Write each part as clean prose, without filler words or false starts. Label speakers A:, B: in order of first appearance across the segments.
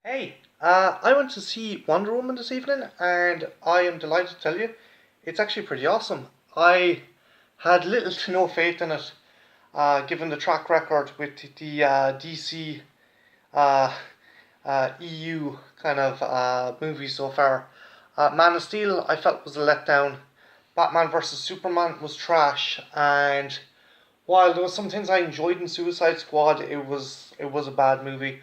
A: Hey, I went to see Wonder Woman this evening, and I am delighted to tell you it's actually pretty awesome. I had little to no faith in it, given the track record with the DC uh, EU kind of movies so far. Man of Steel, I felt was a letdown. Batman vs Superman was trash, and while there was some things I enjoyed in Suicide Squad, it was a bad movie.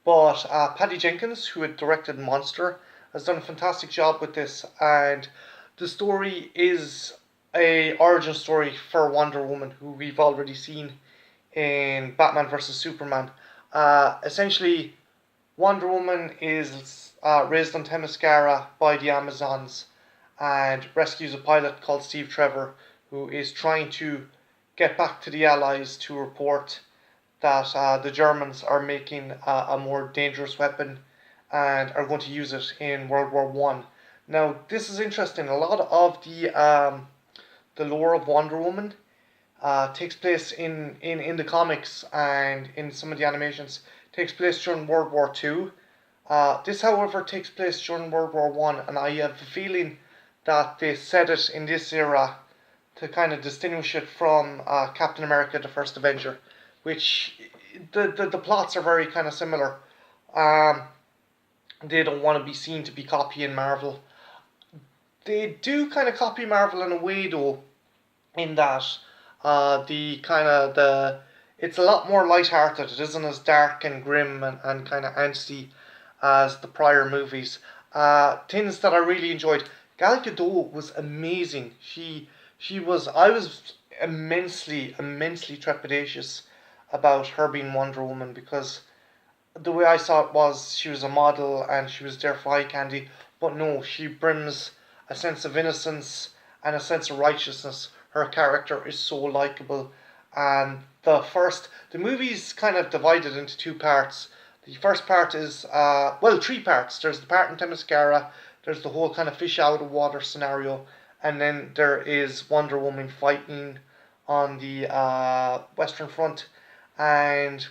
A: But Patty Jenkins, who had directed Monster, has done a fantastic job with this, and the story is a origin story for Wonder Woman, who we've already seen in Batman vs Superman. Essentially, Wonder Woman is raised on Themyscira by the Amazons and rescues a pilot called Steve Trevor, who is trying to get back to the Allies to report that the Germans are making a more dangerous weapon and are going to use it in World War One. Now, this is interesting. A lot of the lore of Wonder Woman takes place in the comics and in some of the animations takes place during World War Two. This, however, takes place during World War One, and I have a feeling that they set it in this era to kind of distinguish it from Captain America: The First Avenger, which the plots are very kind of similar. Um, they don't want to be seen to be copying Marvel. They do kind of copy Marvel in a way though, in that the kind of the it's a lot more light-hearted. It isn't as dark and grim and kind of angsty as the prior movies. Things that I really enjoyed. Gal Gadot was amazing. She was. I was immensely trepidatious about her being Wonder Woman because the way I saw it was she was a model and she was there for eye candy, but no, she brims a sense of innocence and a sense of righteousness. Her character is so likable, and the movie's kind of divided into two parts. The first part is three parts. There's the part in Themyscira. There's the whole kind of fish out of water scenario, and then there is Wonder Woman fighting on the Western Front, and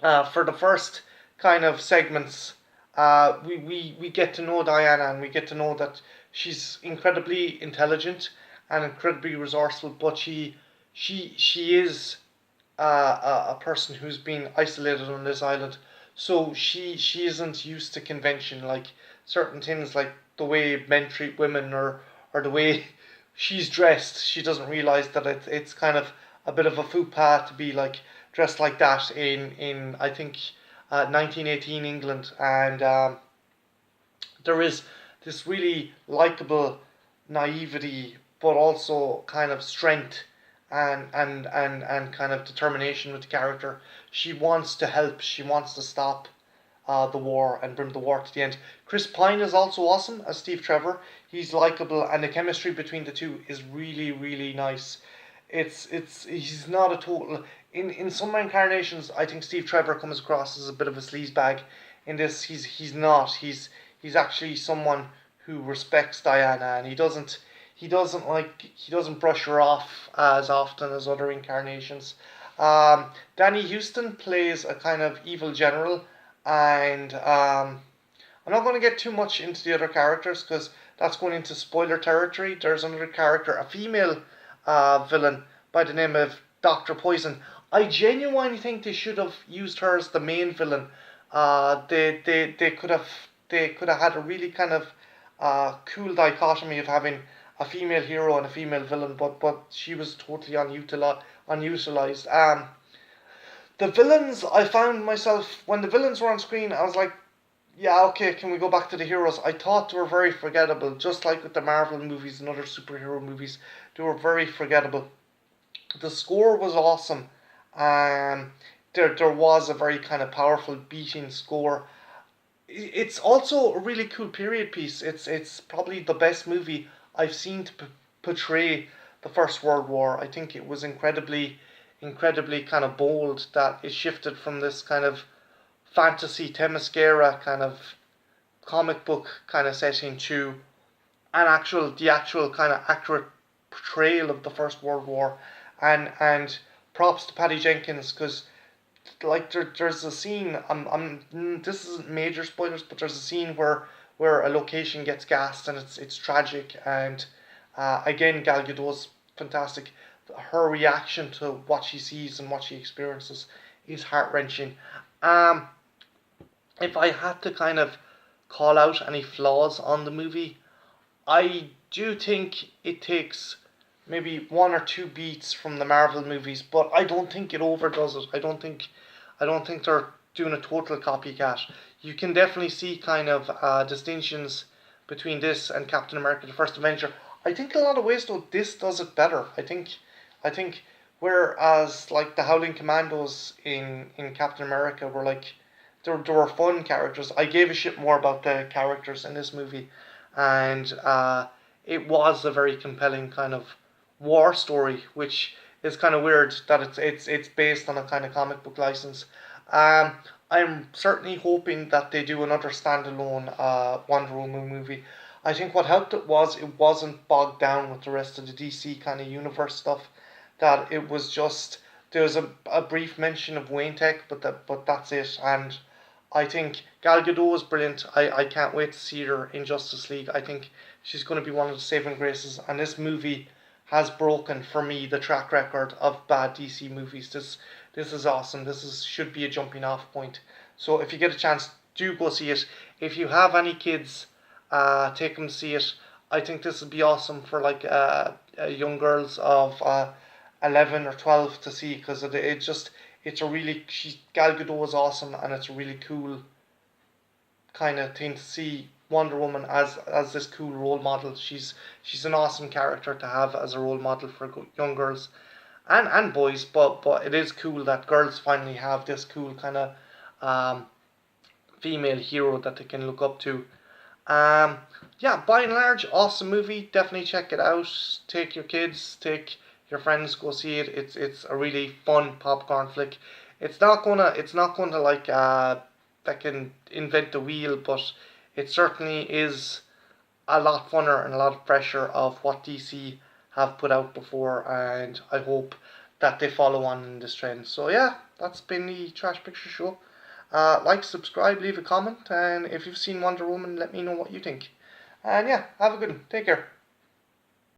A: for the first kind of segments, we get to know Diana and we get to know that she's incredibly intelligent and incredibly resourceful, but she is a person who's been isolated on this island, so she isn't used to convention like certain things like the way men treat women or the way she's dressed. She doesn't realize that it's kind of a bit of a faux pas to be like dressed like that in I think 1918 England, and there is this really likable naivety, but also kind of strength and kind of determination with the character. She wants to help. She wants to stop the war and bring the war to the end. Chris Pine is also awesome as Steve Trevor. He's likable, and the chemistry between the two is really nice. It's he's not a total. In some incarnations, I think Steve Trevor comes across as a bit of a sleazebag. In this, he's not. He's actually someone who respects Diana, and he doesn't brush her off as often as other incarnations. Danny Houston plays a kind of evil general, and I'm not going to get too much into the other characters because that's going into spoiler territory. There's another character, a female villain by the name of Doctor Poison. I genuinely think they should have used her as the main villain. They could have had a really kind of cool dichotomy of having a female hero and a female villain, but she was totally unutilized. The villains, I found myself when the villains were on screen, I was like, yeah, okay, can we go back to the heroes? I thought they were very forgettable, just like with the Marvel movies and other superhero movies. They were very forgettable. The score was awesome. There was a very kind of powerful beating score. It's also a really cool period piece. It's probably the best movie I've seen to portray the First World War. I think it was incredibly kind of bold that it shifted from this kind of fantasy Themyscira kind of comic book kind of setting to the actual kind of accurate portrayal of the First World War, and props to Patty Jenkins because like there's a scene. This isn't major spoilers, but there's a scene where a location gets gassed and it's tragic. And again, Gal Gadot's fantastic. Her reaction to what she sees and what she experiences is heart wrenching. Um, if I had to kind of call out any flaws on the movie, I do think it takes maybe one or two beats from the Marvel movies, but I don't think it overdoes it. I don't think they're doing a total copycat. You can definitely see kind of distinctions between this and Captain America: The First Avenger. I think in a lot of ways though this does it better. I think whereas like the Howling Commandos in Captain America were like they were fun characters. I gave a shit more about the characters in this movie, and it was a very compelling kind of war story, which is kind of weird that it's based on a kind of comic book license. Um, I'm certainly hoping that they do another standalone Wonder Woman movie. I think what helped it wasn't bogged down with the rest of the DC kind of universe stuff. That it was just there was a brief mention of Wayne Tech, but that's it. And I think Gal Gadot is brilliant. I can't wait to see her in Justice League. I think she's going to be one of the saving graces. And this movie has broken for me the track record of bad DC movies. This is awesome. Should be a jumping off point. So if you get a chance, do go see it. If you have any kids, take them to see it. I think this would be awesome for like young girls of 11 or 12 to see because it's a really Gal Gadot is awesome and it's a really cool kind of thing to see Wonder Woman as this cool role model. She's an awesome character to have as a role model for young girls and boys. But it is cool that girls finally have this cool kind of um, female hero that they can look up to. Um, yeah, by and large, awesome movie. Definitely check it out. Take your kids, take your friends, go see it. It's a really fun popcorn flick. It's not gonna like that can invent the wheel, but it certainly is a lot funner and a lot of pressure of what DC have put out before, and I hope that they follow on in this trend. So yeah, that's been the Trash Picture Show. Like, subscribe, leave a comment, and if you've seen Wonder Woman, let me know what you think. And yeah, have a good one. Take care.